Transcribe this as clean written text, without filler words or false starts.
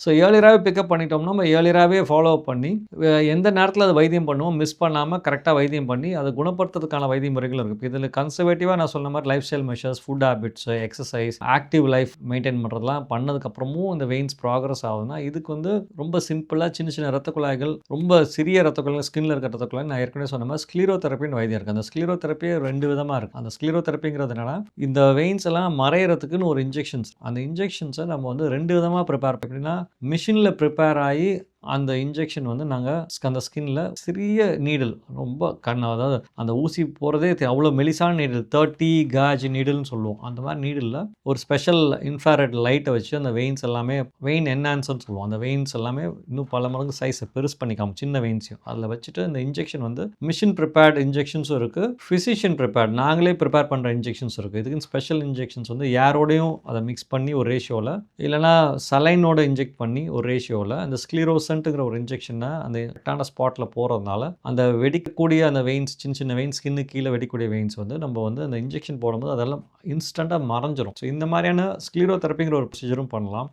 So ஏர்லியராகவே pickup பண்ணிட்டோம்னா, நம்ம ஏர்லியராகவே follow up பண்ணி, எந்த நேரத்தில அது வைத்தியம் பண்ணுவோம், மிஸ் பண்ணாம கரெக்ட்டா வைத்தியம் பண்ணி, அத குணப்படுத்துறதுக்கான வைத்திய முறைகள் இருக்கு. இதில கன்சர்வேட்டிவா நான் சொன்ன மாரி life style measures, food habits, exercise, active life maintain பண்றதெல்லாம் பண்ணதுக்கப்புறமும் இந்த வெயின்ஸ் ப்ராக்ரஸ் ஆகுதுன்னா, இதுக்கு வந்து ரொம்ப சிம்பிளா சின்ன சின்ன ரத்த குழாய்கள், ரொம்ப சிறிய ரத்த குழாய்கள், ஸ்கின்ல இருக்க ரத்த குழாய் நான் ஏற்கனவே சொன்ன மாரி ஸ்க்ளீரோதெரபின்னு வைத்தியம் இருக்கு. அந்த ஸ்க்ளீரோதெரபியே 2 விதமா இருக்கு. அந்த ஸ்க்ளீரோதெரபிங்கிறது என்னன்னா, இந்த வெயின்ஸ் எல்லாம் மறையறதுக்குன்னு ஒரு இன்ஜெக்ஷன்ஸ். அந்த இன்ஜெக்ஷன்ஸ நம்ம வந்து 2 விதமா ப்ரிப்பேர் எப்படின்னா, மிஷின்ல ப்ரிப்பேர் ஆயி அந்த இன்ஜெக்ஷன் வந்து நாங்க அந்த ஸ்கின்ல சிறிய நீடில் ரொம்ப அதாவது அந்த ஊசி போறதே அவ்வளோ மெலிசான நீடில் 30 காஜ் நீடில்னு சொல்லுவோம். அந்த மாதிரி நீடில்ல ஒரு ஸ்பெஷல் இன்ஃப்ராரெட் லைட்டை வச்சு அந்த வெயின்ஸ் எல்லாமே வெயின் என்ஹான்சர்னு சொல்லுவோம். அந்த வெயின்ஸ் எல்லாமே இன்னும் பல மடங்கு சைஸை பெருசு பண்ணிக்காம சின்ன வெயின்ஸையும் அதில் வச்சுட்டு இந்த இன்ஜெக்ஷன் வந்து மிஷின் ப்ரிப்பேர்ட் இன்ஜெக்ஷன்ஸும் இருக்குது, ஃபிசிஷியன் ப்ரிப்பேர்ட் நாங்களே ப்ரிப்பேர் பண்ணுற இன்ஜெக்ஷன்ஸ் இருக்குது. இதுக்குன்னு ஸ்பெஷல் இன்ஜெக்ஷன்ஸ் வந்து ஏரோடையும் அதை மிக்ஸ் பண்ணி ஒரு ரேஷியோவில், இல்லைனா சலைனோட இன்ஜெக்ட் பண்ணி ஒரு ரேஷியோவில் அந்த ஸ்க்ளீரோசன்ட்டுங்கிற ஒரு இன்ஜெக்ஷனை அந்த கரெக்டான ஸ்பாட்டில் போகிறதுனால அந்த வெடிக்கக்கூடிய அந்த வெயின்ஸ் சின்ன சின்ன வெயின்ஸ் ஸ்கின்னு கீழே வெடிக்கக்கூடிய வெயின்ஸ் வந்து நம்ம வந்து அந்த இன்ஜெக்ஷன் போடும்போது அதெல்லாம் இன்ஸ்டண்ட்டாக மறைஞ்சிரும். ஸோ இந்த மாதிரியான ஸ்க்ளீரோதெரபிங்கிற ஒரு ப்ரொசீஜரும் பண்ணலாம்.